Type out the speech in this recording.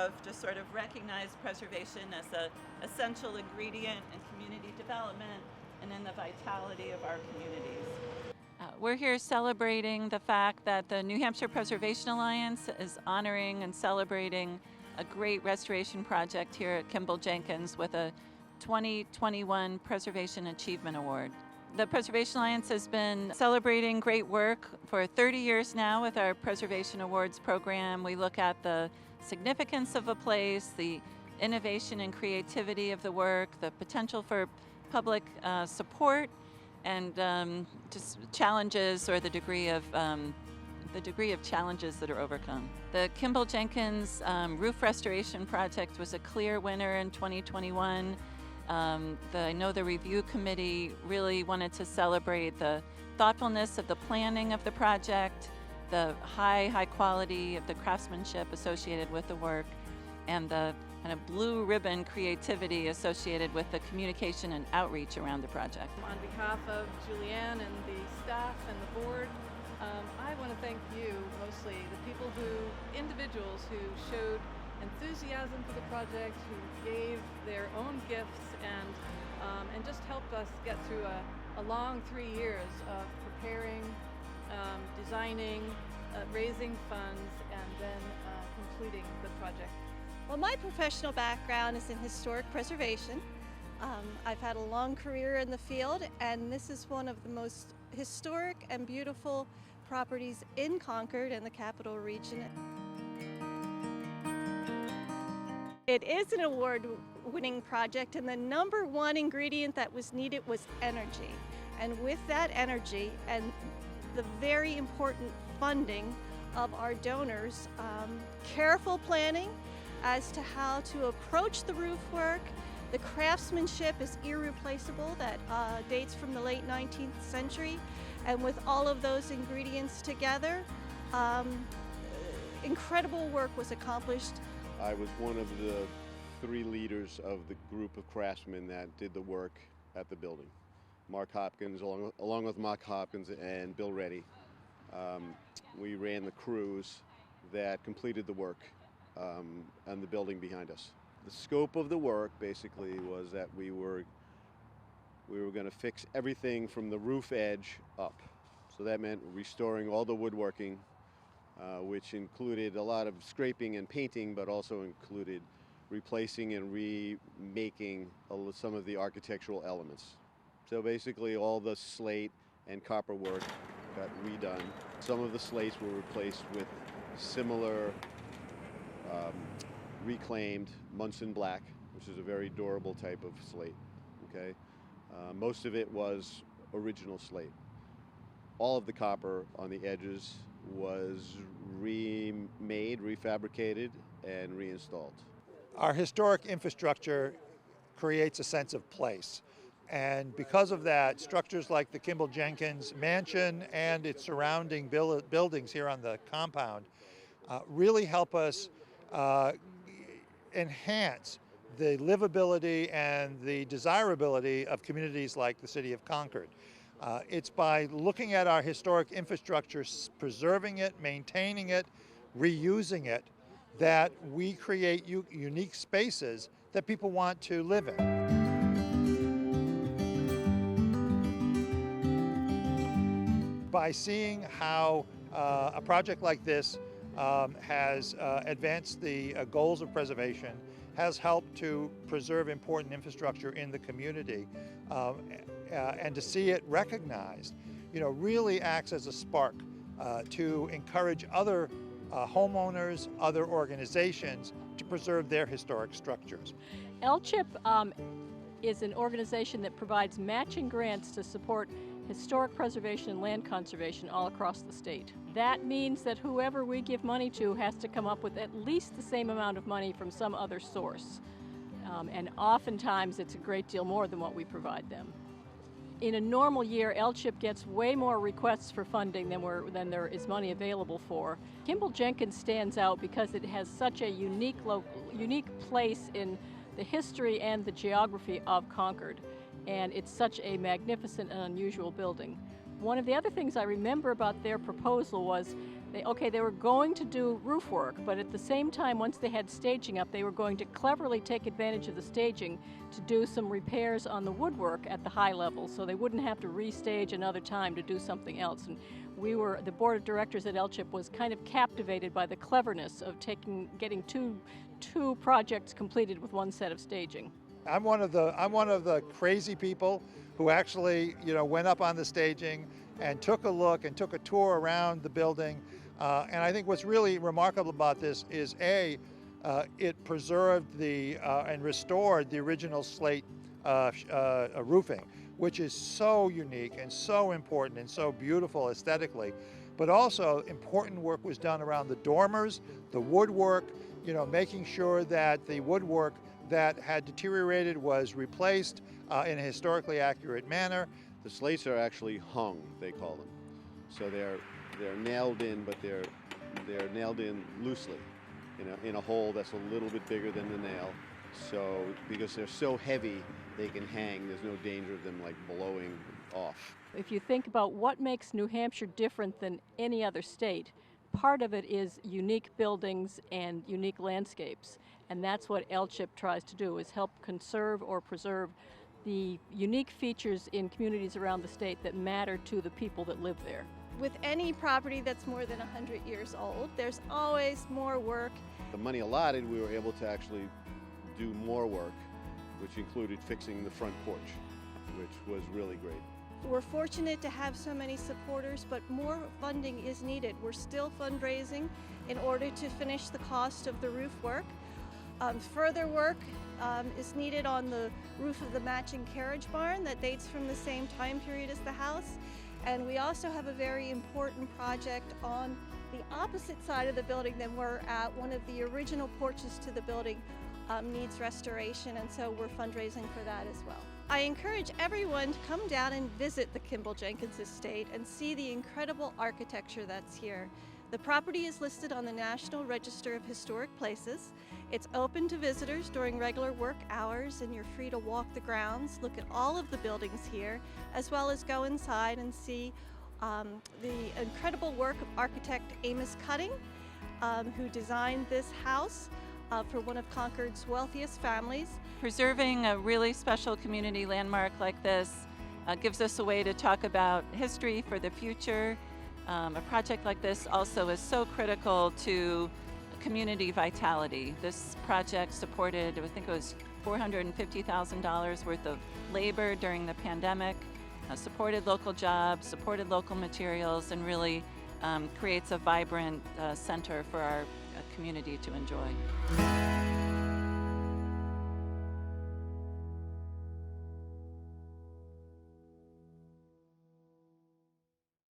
of to sort of recognize preservation as an essential ingredient in community development and in the vitality of our communities. We're here celebrating the fact that the New Hampshire Preservation Alliance is honoring and celebrating a great restoration project here at Kimball Jenkins with a 2021 Preservation Achievement Award. The Preservation Alliance has been celebrating great work for 30 years now with our Preservation Awards program. We look at the significance of a place, the innovation and creativity of the work, the potential for public support, and just challenges or the degree of challenges that are overcome. The Kimball Jenkins roof restoration project was a clear winner in 2021. I know the review committee really wanted to celebrate the thoughtfulness of the planning of the project, the high quality of the craftsmanship associated with the work, and the kind of blue ribbon creativity associated with the communication and outreach around the project. On behalf of Julianne and the staff and the board, I want to thank you, mostly the individuals who showed enthusiasm for the project, who gave their own gifts and just helped us get through a long 3 years of preparing, designing, raising funds, and then completing the project. Well, my professional background is in historic preservation. I've had a long career in the field, and this is one of the most historic and beautiful properties in Concord and the Capital Region. It is an award-winning project, and the number one ingredient that was needed was energy. And with that energy and the very important funding of our donors, careful planning as to how to approach the roof work. The craftsmanship is irreplaceable, that dates from the late 19th century. And with all of those ingredients together, incredible work was accomplished. I was one of the 3 leaders of the group of craftsmen that did the work at the building. Mark Hopkins, along with Mark Hopkins and Bill Reddy, we ran the crews that completed the work on the building behind us. The scope of the work basically was that we were going to fix everything from the roof edge up. So that meant restoring all the woodworking, which included a lot of scraping and painting, but also included replacing and remaking some of the architectural elements. So basically all the slate and copper work got redone. Some of the slates were replaced with similar reclaimed Munson black, which is a very durable type of slate. Okay, most of it was original slate. All of the copper on the edges was remade, refabricated, and reinstalled. Our historic infrastructure creates a sense of place. And because of that, structures like the Kimball Jenkins mansion and its surrounding buildings here on the compound really help us enhance the livability and the desirability of communities like the city of Concord. It's by looking at our historic infrastructure, preserving it, maintaining it, reusing it, that we create unique spaces that people want to live in. By seeing how a project like this has advanced the goals of preservation, has helped to preserve important infrastructure in the community, and to see it recognized, really acts as a spark to encourage other homeowners, other organizations to preserve their historic structures. LCHIP is an organization that provides matching grants to support historic preservation and land conservation all across the state. That means that whoever we give money to has to come up with at least the same amount of money from some other source. And oftentimes it's a great deal more than what we provide them. In a normal year, LCHIP gets way more requests for funding than there is money available for. Kimball Jenkins stands out because it has such a unique place in the history and the geography of Concord. And it's such a magnificent and unusual building. One of the other things I remember about their proposal was They were going to do roof work, but at the same time, once they had staging up, they were going to cleverly take advantage of the staging to do some repairs on the woodwork at the high level, so they wouldn't have to restage another time to do something else. And the board of directors at LCHIP was kind of captivated by the cleverness of getting two projects completed with one set of staging. I'm one of the crazy people who actually, went up on the staging and took a look and took a tour around the building. And I think what's really remarkable about this is it preserved and restored the original slate roofing, which is so unique and so important and so beautiful aesthetically. But also important work was done around the dormers, the woodwork, making sure that the woodwork that had deteriorated was replaced in a historically accurate manner. The slates are actually hung, they call them. So they're nailed in, but they're nailed in loosely, in a hole that's a little bit bigger than the nail. So because they're so heavy, they can hang. There's no danger of them like blowing off. If you think about what makes New Hampshire different than any other state, part of it is unique buildings and unique landscapes. And that's what LCHIP tries to do, is help conserve or preserve the unique features in communities around the state that matter to the people that live there. With any property that's more than 100 years old, there's always more work. The money allotted, we were able to actually do more work, which included fixing the front porch, which was really great. We're fortunate to have so many supporters, but more funding is needed. We're still fundraising in order to finish the cost of the roof work. Further work is needed on the roof of the matching carriage barn that dates from the same time period as the house. And we also have a very important project on the opposite side of the building than we're at. One of the original porches to the building needs restoration, and so we're fundraising for that as well. I encourage everyone to come down and visit the Kimball Jenkins estate and see the incredible architecture that's here. The property is listed on the National Register of Historic Places. It's open to visitors during regular work hours, and you're free to walk the grounds, look at all of the buildings here, as well as go inside and see the incredible work of architect Amos Cutting, who designed this house for one of Concord's wealthiest families. Preserving a really special community landmark like this gives us a way to talk about history for the future. A project like this also is so critical to community vitality. This project supported, I think it was $450,000 worth of labor during the pandemic, supported local jobs, supported local materials, and really creates a vibrant center for our community to enjoy.